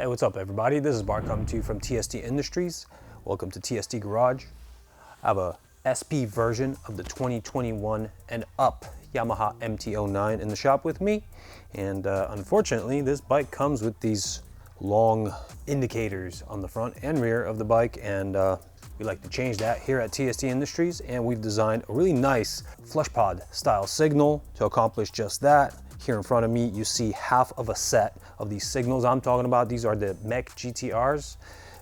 Hey, what's up everybody? This is Mark coming to you from TST Industries. Welcome to TST Garage. I have a SP version of the 2021 and up Yamaha MT-09 in the shop with me. And unfortunately, this bike comes with these long indicators on the front and rear of the bike. And we like to change that here at TST Industries. And we've designed a really nice flush pod style signal to accomplish just that. Here in front of me, you see half of a set of these signals I'm talking about. These are the Mech-GTRs.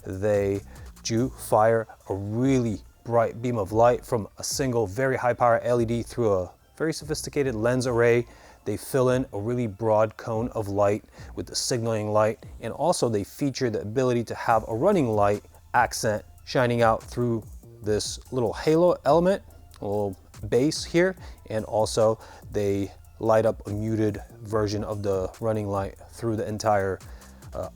They do fire a really bright beam of light from a single very high power LED through a very sophisticated lens array. They fill in a really broad cone of light with the signaling light. And also they feature the ability to have a running light accent shining out through this little halo element, a little base here. And also they light up a muted version of the running light through the entire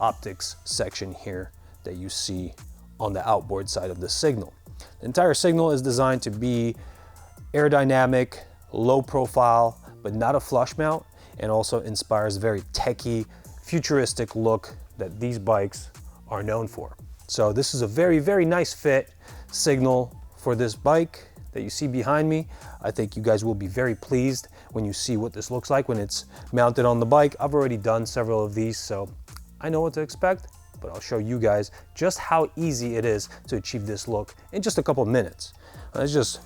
optics section here that you see on the outboard side of the signal. The entire signal is designed to be aerodynamic, low profile, but not a flush mount, and also inspires a very techy, futuristic look that these bikes are known for. So this is a very, very nice fit signal for this bike that you see behind me. I think you guys will be very pleased when you see what this looks like when it's mounted on the bike. I've already done several of these, so I know what to expect, but I'll show you guys just how easy it is to achieve this look in just a couple of minutes. Let's just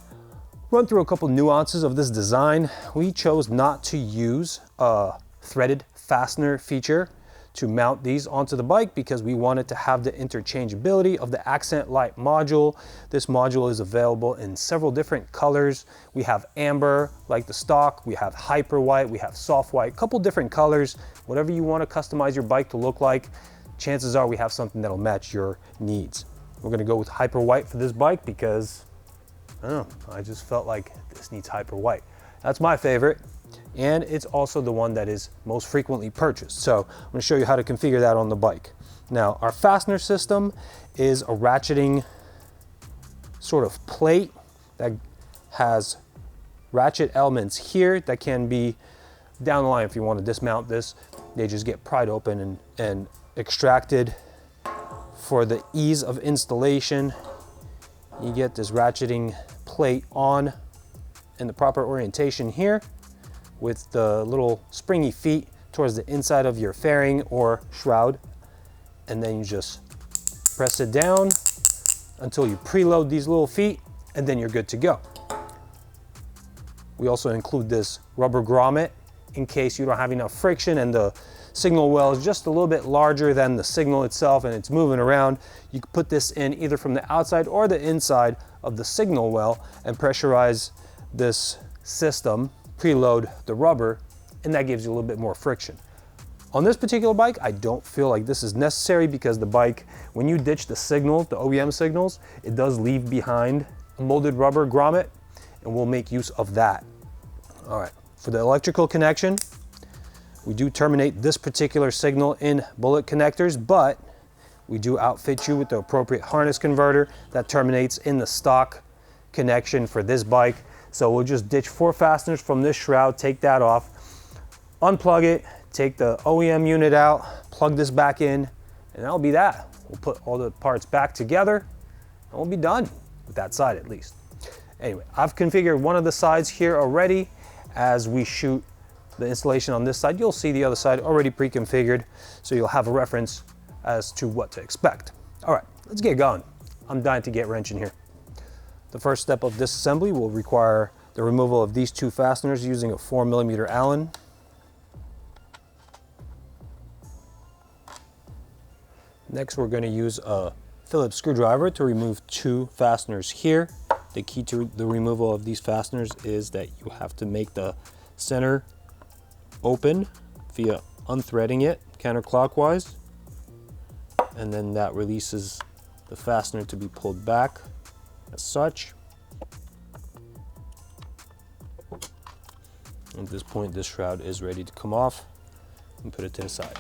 run through a couple nuances of this design. We chose not to use a threaded fastener feature to mount these onto the bike because we wanted to have the interchangeability of the accent light module. This module is available in several different colors. We have amber like the stock, we have hyper white, we have soft white, a couple different colors. Whatever you want to customize your bike to look like, chances are we have something that'll match your needs. We're gonna go with hyper white for this bike because, I don't know, I just felt like this needs hyper white. That's my favorite. And it's also the one that is most frequently purchased. So I'm going to show you how to configure that on the bike. Now, our fastener system is a ratcheting sort of plate that has ratchet elements here that can be down the line if you want to dismount this. They just get pried open and extracted. For the ease of installation, you get this ratcheting plate on in the proper orientation here, with the little springy feet towards the inside of your fairing or shroud. And then you just press it down until you preload these little feet, and then you're good to go. We also include this rubber grommet in case you don't have enough friction and the signal well is just a little bit larger than the signal itself and it's moving around. You can put this in either from the outside or the inside of the signal well and pressurize this system, preload the rubber, and that gives you a little bit more friction. On this particular bike, I don't feel like this is necessary because the bike, when you ditch the signals, the OEM signals, it does leave behind a molded rubber grommet, and we'll make use of that. All right, for the electrical connection, we do terminate this particular signal in bullet connectors, but we do outfit you with the appropriate harness converter that terminates in the stock connection for this bike. So we'll just ditch 4 fasteners from this shroud, take that off, unplug it, take the OEM unit out, plug this back in, and that'll be that. We'll put all the parts back together and we'll be done with that side at least. Anyway, I've configured one of the sides here already. As we shoot the installation on this side, you'll see the other side already pre-configured, so you'll have a reference as to what to expect. All right, let's get going. I'm dying to get wrenching here. The first step of disassembly will require the removal of these 2 fasteners using a 4mm Allen. Next, we're going to use a Phillips screwdriver to remove 2 fasteners here. The key to the removal of these fasteners is that you have to make the center open via unthreading it counterclockwise, and then that releases the fastener to be pulled back as such. At this point, this shroud is ready to come off and put it to the side.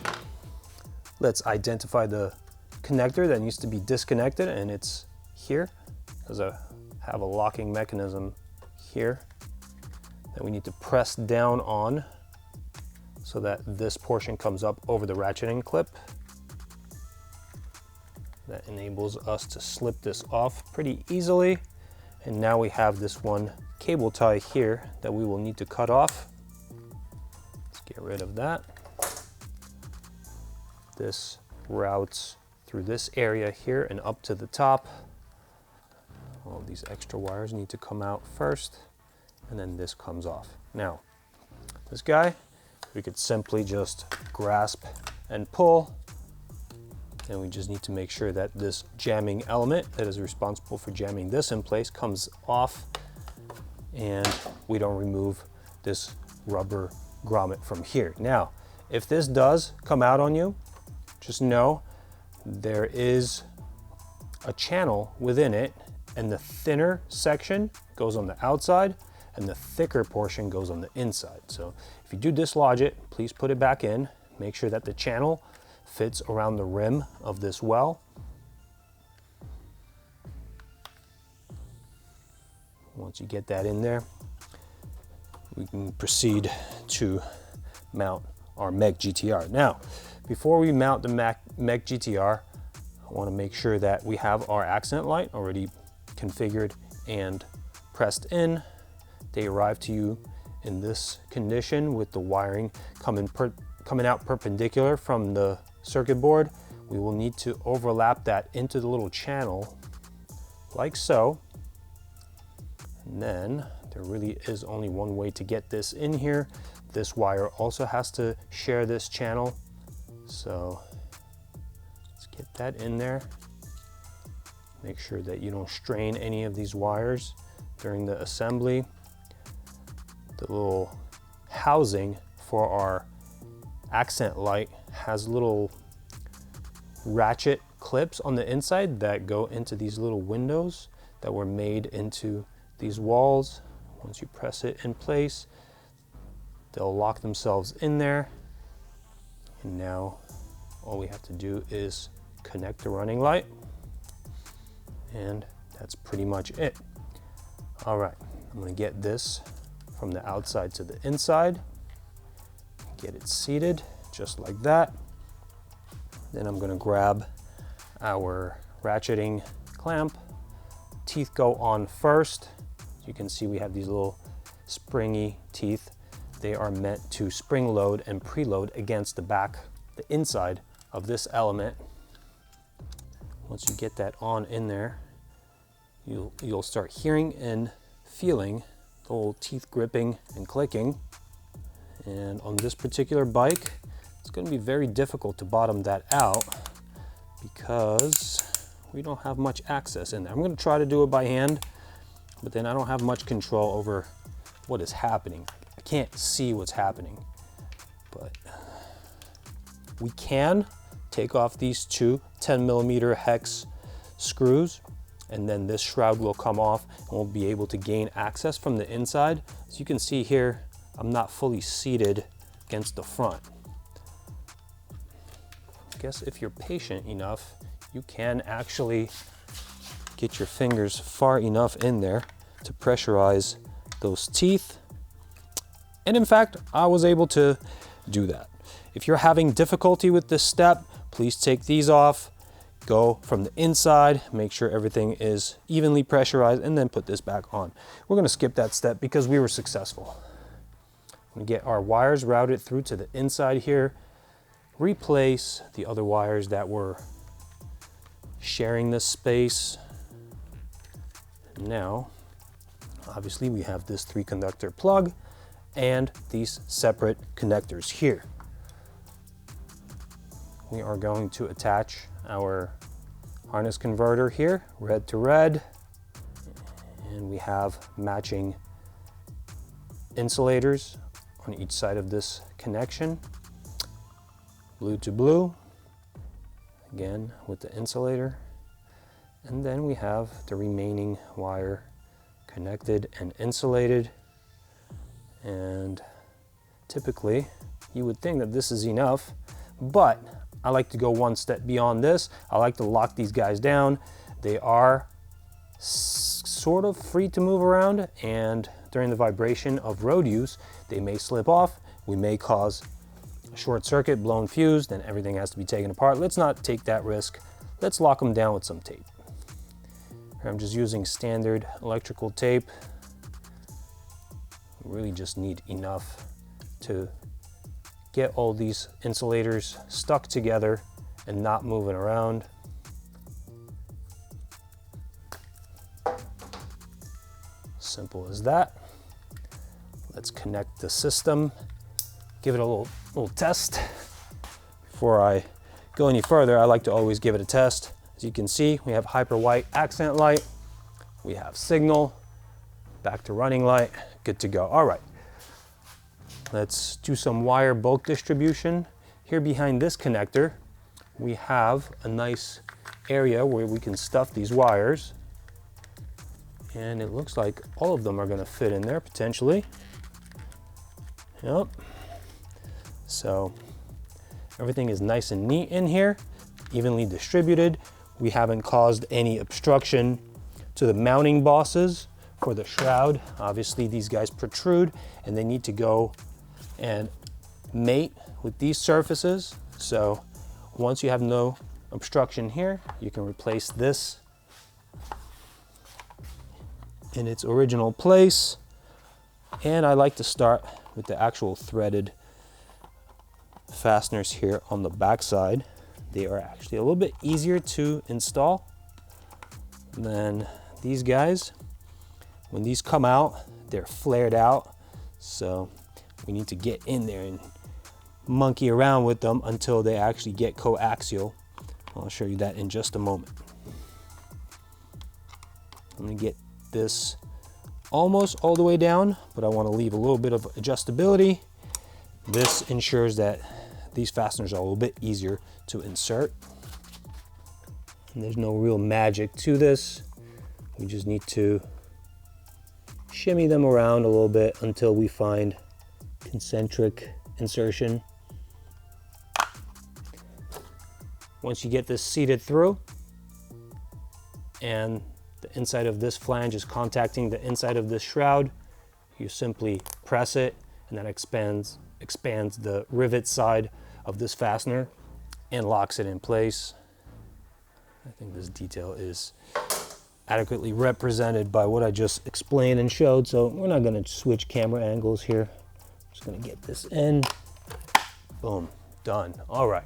Let's identify the connector that needs to be disconnected, and it's here, as I have a locking mechanism here that we need to press down on so that this portion comes up over the ratcheting clip. That enables us to slip this off pretty easily. And now we have this one cable tie here that we will need to cut off. Let's get rid of that. This routes through this area here and up to the top. All of these extra wires need to come out first, and then this comes off. Now, this guy, we could simply just grasp and pull, and we just need to make sure that this jamming element that is responsible for jamming this in place comes off, and we don't remove this rubber grommet from here. Now, if this does come out on you, just know there is a channel within it, and the thinner section goes on the outside and the thicker portion goes on the inside. So if you do dislodge it, please put it back in. Make sure that the channel fits around the rim of this well. Once you get that in there, we can proceed to mount our Mech-GTR. Now, before we mount the Mech-GTR, I want to make sure that we have our accent light already configured and pressed in. They arrive to you in this condition with the wiring coming out perpendicular from the circuit board. We will need to overlap that into the little channel like so. And then there really is only one way to get this in here. This wire also has to share this channel. So let's get that in there. Make sure that you don't strain any of these wires during the assembly. The little housing for our accent light has little ratchet clips on the inside that go into these little windows that were made into these walls. Once you press it in place, they'll lock themselves in there. And now all we have to do is connect the running light, and that's pretty much it. All right, I'm gonna get this from the outside to the inside, get it seated just like that. Then I'm gonna grab our ratcheting clamp. Teeth go on first. You can see we have these little springy teeth. They are meant to spring load and preload against the inside of this element. Once you get that on in there, you'll start hearing and feeling the little teeth gripping and clicking. And on this particular bike, it's going to be very difficult to bottom that out because we don't have much access in there. I'm going to try to do it by hand, but then I don't have much control over what is happening. I can't see what's happening, but we can take off these two 10mm hex screws, and then this shroud will come off and we'll be able to gain access from the inside. As you can see here, I'm not fully seated against the front. I guess if you're patient enough, you can actually get your fingers far enough in there to pressurize those teeth. And in fact, I was able to do that. If you're having difficulty with this step, please take these off, go from the inside, make sure everything is evenly pressurized, and then put this back on. We're gonna skip that step because we were successful. We get our wires routed through to the inside here, replace the other wires that were sharing this space. Now, obviously we have this 3-conductor plug and these separate connectors here. We are going to attach our harness converter here, red to red, and we have matching insulators on each side of this connection, blue to blue, again with the insulator, and then we have the remaining wire connected and insulated. And typically you would think that this is enough, but I like to go one step beyond this. I like to lock these guys down. They are sort of free to move around, and during the vibration of road use, they may slip off. We may cause a short circuit, blown fuse, then everything has to be taken apart. Let's not take that risk. let's lock them down with some tape. I'm just using standard electrical tape. Really just need enough to get all these insulators stuck together and not moving around. Simple as that. Let's connect the system, give it a little test. Before I go any further, I like to always give it a test. As you can see, we have hyper white accent light, we have signal, back to running light, good to go. All right, let's do some wire bulk distribution. Here behind this connector, we have a nice area where we can stuff these wires. And it looks like all of them are gonna fit in there potentially. Yep. So everything is nice and neat in here, evenly distributed. We haven't caused any obstruction to the mounting bosses for the shroud. Obviously these guys protrude and they need to go and mate with these surfaces. So once you have no obstruction here, you can replace this in its original place. And I like to start with the actual threaded fasteners here on the back side. They are actually a little bit easier to install than these guys. When these come out, they're flared out. So we need to get in there and monkey around with them until they actually get coaxial. I'll show you that in just a moment. I'm gonna get this almost all the way down, but I want to leave a little bit of adjustability. This ensures that these fasteners are a little bit easier to insert. And there's no real magic to this. We just need to shimmy them around a little bit until we find concentric insertion. Once you get this seated through and the inside of this flange is contacting the inside of this shroud, you simply press it and that expands the rivet side of this fastener and locks it in place. I think this detail is adequately represented by what I just explained and showed, so we're not going to switch camera angles here. I'm just going to get this in. Boom, done. All right.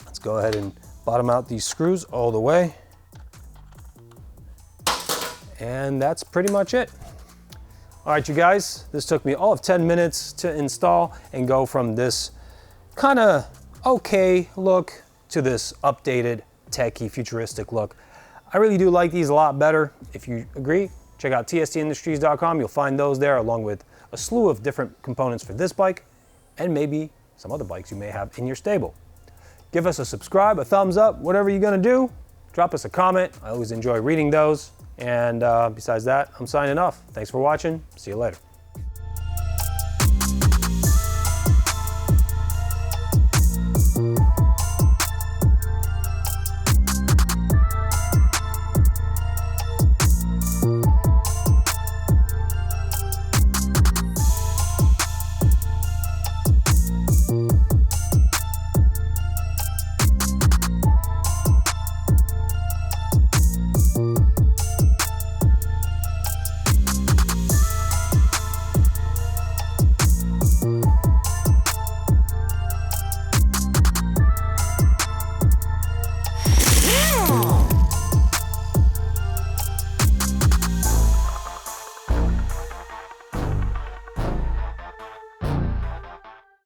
Let's go ahead and bottom out these screws all the way. And that's pretty much it. All right, you guys, this took me all of 10 minutes to install and go from this kind of okay look to this updated, techy, futuristic look. I really do like these a lot better. If you agree, check out tstindustries.com. You'll find those there along with a slew of different components for this bike and maybe some other bikes you may have in your stable. Give us a subscribe, a thumbs up, whatever you're gonna do. Drop us a comment. I always enjoy reading those. And besides that, I'm signing off. Thanks for watching. See you later.